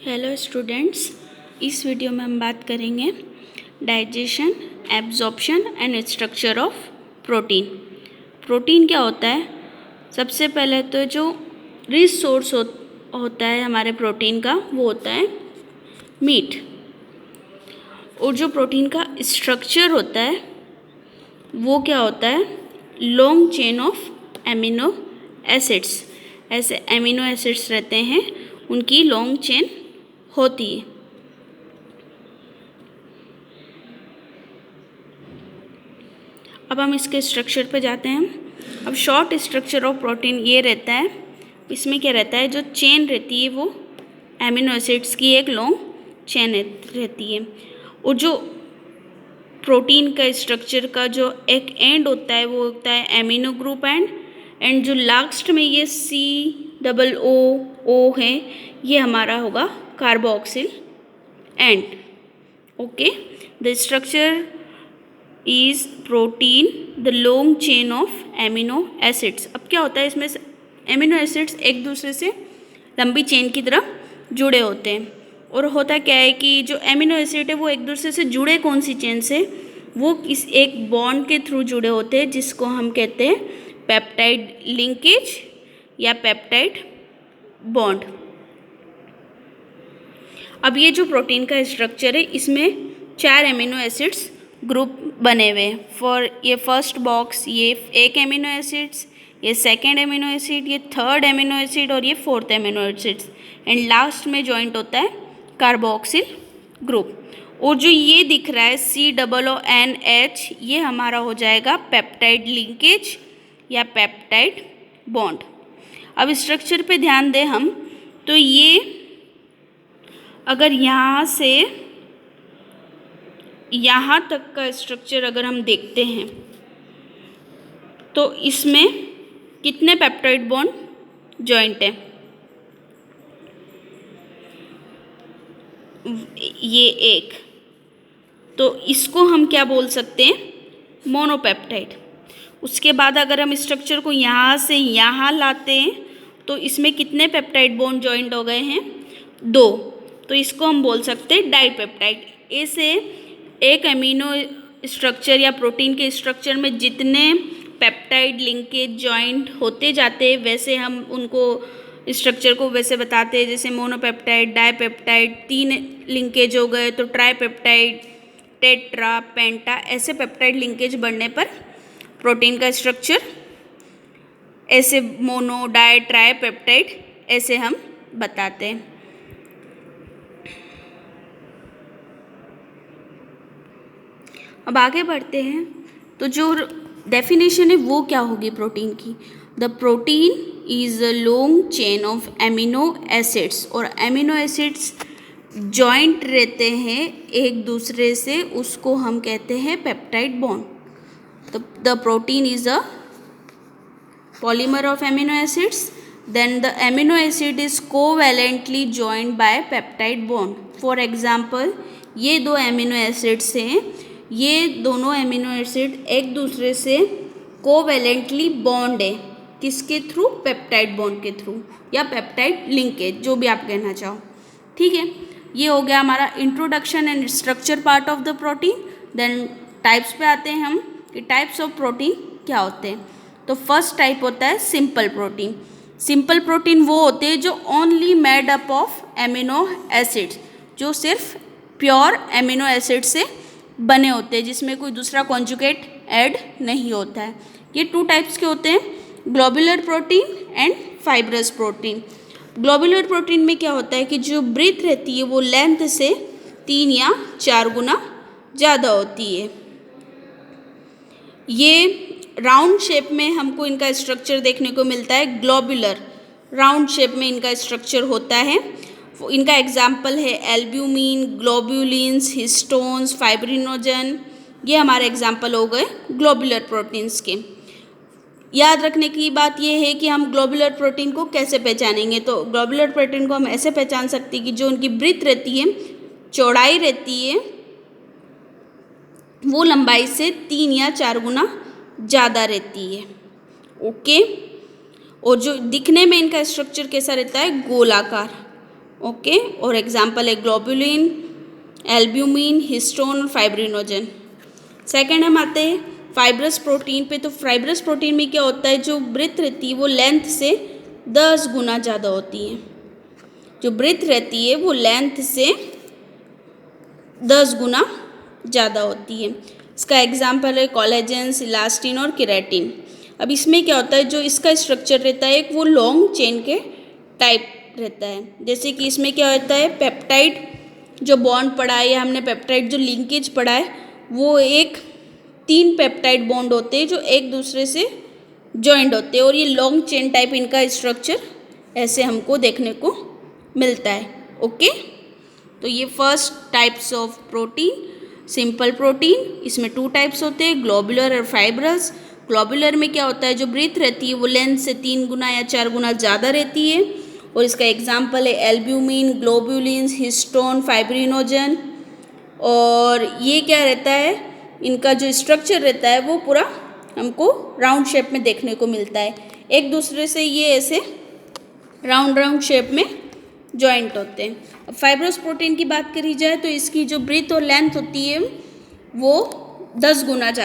Hello students, इस video में हम बात करेंगे digestion, absorption and structure of protein. Protein क्या होता है? सबसे पहले तो जो रिच सोर्स होता है हमारे प्रोटीन का वो होता है मीट। और जो प्रोटीन का स्ट्रक्चर होता है वो क्या होता है? Long chain of amino acids. ऐसे एमिनो एसिड्स रहते हैं, उनकी लॉन्ग चेन होती है। अब हम इसके स्ट्रक्चर पे जाते हैं। अब शॉर्ट स्ट्रक्चर ऑफ प्रोटीन ये रहता है, इसमें क्या रहता है, जो चेन रहती है वो एमिनो एसिड्स की एक लॉन्ग चेन रहती है। और जो प्रोटीन का स्ट्रक्चर का जो एक एंड होता है वो होता है एमिनो ग्रुप एंड जो लास्ट में ये COO है ये हमारा होगा carboxyl and. Okay, the structure is protein the long chain of amino acids. अब क्या होता है, इसमें एमिनो एसिड्स एक दूसरे से लंबी चेन की तरह जुड़े होते हैं। और होता क्या है कि जो एमिनो एसिड है वो एक दूसरे से जुड़े कौन सी चेन से? वो इस एक बॉन्ड के थ्रू जुड़े होते हैं जिसको हम कहते हैं पेप्टाइड लिंकेज या पेप्टाइड बॉन्ड। अब ये जो प्रोटीन का स्ट्रक्चर है इसमें 4 एमिनो एसिड्स ग्रुप बने हुए हैं। फॉर ये फर्स्ट बॉक्स ये एक एमिनो एसिड्स, ये सेकेंड एमिनो एसिड, ये थर्ड एमिनो एसिड और ये fourth amino acids and last में जॉइंट होता है कार्बोक्सिल ग्रुप। और जो ये दिख रहा है COONH ये हमारा हो जाएगा पेप्टाइड लिंकेज या पेप्टाइड बॉन्ड। अब स्ट्रक्चर पे ध्यान दें हम, तो ये अगर यहाँ से यहाँ तक का स्ट्रक्चर अगर हम देखते हैं तो इसमें कितने पेप्टाइड बॉन्ड जॉइंट है? ये एक, तो इसको हम क्या बोल सकते हैं? मोनोपेप्टाइड। उसके बाद अगर हम स्ट्रक्चर को यहाँ से यहाँ लाते हैं तो इसमें कितने पेप्टाइड बॉन्ड जॉइंट हो गए हैं? 2, तो इसको हम बोल सकते हैं डाइपेप्टाइड। ऐसे एक एमिनो स्ट्रक्चर या प्रोटीन के स्ट्रक्चर में जितने पेप्टाइड लिंकेज जॉइंट होते जाते हैं वैसे हम उनको स्ट्रक्चर को वैसे बताते हैं, जैसे मोनोपेप्टाइड, डाइपेप्टाइड, 3 लिंकेज हो गए तो ट्राइपेप्टाइड, टेट्रा, पेंटा, ऐसे पेप्टाइड लिंकेज बढ़ने पर प्रोटीन का स्ट्रक्चर ऐसे मोनो, डाई, ट्राई पेप्टाइड ऐसे हम बताते हैं। अब आगे बढ़ते हैं, तो जो डेफिनेशन है वो क्या होगी प्रोटीन की? The protein is a long chain of amino acids. और एमिनो एसिड्स जॉइंट रहते हैं एक दूसरे से, उसको हम कहते हैं peptide bond. The protein is a polymer of amino acids, then the amino acid is covalently joined by peptide bond. For example, ये 2 एमिनो एसिड्स हैं, ये दोनों एमिनो एसिड एक दूसरे से कोवेलेंटली बॉन्ड है। किसके थ्रू? पेप्टाइड बॉन्ड के थ्रू या पेप्टाइड लिंकेज, जो भी आप कहना चाहो। ठीक है, ये हो गया हमारा introduction and structure part of the protein. Then types पे आते हैं हम कि टाइप्स ऑफ प्रोटीन क्या होते हैं। तो फर्स्ट टाइप होता है सिंपल प्रोटीन। सिंपल प्रोटीन वो होते हैं जो only made up of amino acids, जो सिर्फ प्योर एमिनो एसिड से बने होते हैं, जिसमें कोई दूसरा कॉन्जुगेट ऐड नहीं होता है। ये 2 टाइप्स के होते हैं, globular protein and fibrous protein. Globular protein में क्या होता है कि जो ब्रीथ रहती है वो लेंथ से 3 या 4 गुना ज़्यादा होती है। ये राउंड शेप में हमको इनका स्ट्रक्चर देखने को मिलता है, ग्लोबुलर राउंड शेप में इनका स्ट्रक्चर होता है। इनका एग्जाम्पल है एल्ब्यूमिन, ग्लोब्यूलिन्स, हिस्टोन्स, फाइब्रिनोजन, ये हमारे एग्जाम्पल हो गए ग्लोबुलर प्रोटीन्स के। याद रखने की बात यह है कि हम ग्लोबुलर प्रोटीन को कैसे पहचानेंगे। तो ग्लोबुलर प्रोटीन को हम ऐसे पहचान सकते हैं कि जो उनकी ब्रीथ रहती है, चौड़ाई रहती है, वो लंबाई से 3 या 4 गुना ज़्यादा रहती है। ओके, और जो दिखने में इनका स्ट्रक्चर कैसा रहता है? गोलाकार। ओके। और एग्जाम्पल है ग्लोबुलिन, एल्ब्यूमिन, हिस्टोन और फाइब्रिनोजन। सेकेंड हम आते हैं फाइब्रस प्रोटीन पे। तो फाइब्रस प्रोटीन में क्या होता है, जो ब्रेथ रहती है वो लेंथ से 10 गुना ज़्यादा होती है। जो ब्रेथ रहती है वो लेंथ से 10 गुना ज़्यादा होती है। इसका एग्जाम्पल है कोलेजन, इलास्टिन और केराटिन। अब इसमें क्या होता है, जो इसका स्ट्रक्चर रहता है वो लॉन्ग चेन के टाइप रहता है। जैसे कि इसमें क्या होता है, पेप्टाइड जो बॉन्ड पढ़ा है या हमने पेप्टाइड जो लिंकेज पढ़ा है, वो 3 पेप्टाइड बॉन्ड होते हैं जो एक दूसरे से जॉइंट होते हैं, और ये लॉन्ग चेन टाइप इनका स्ट्रक्चर ऐसे हमको देखने को मिलता है। ओके, तो ये first types of protein, simple protein. इसमें 2 टाइप्स होते हैं, ग्लोबुलर और फाइब्रस। ग्लोबुलर में क्या होता है, जो ब्रीथ रहती है वो लेंथ से 3 गुना या 4 गुना ज़्यादा रहती है, और इसका एग्जाम्पल है एल्ब्यूमिन, ग्लोबुलिन, हिस्टोन, फाइब्रिनोजन। और ये क्या रहता है, इनका जो स्ट्रक्चर रहता है वो पूरा हमको राउंड शेप में देखने को मिलता है। एक दूसरे से ये ऐसे राउंड शेप में जॉइंट होते हैं। अब फाइब्रस प्रोटीन की बात करी जाए तो इसकी जो ब्रीथ और लेंथ होती है वो 10 गुना ज़्यादा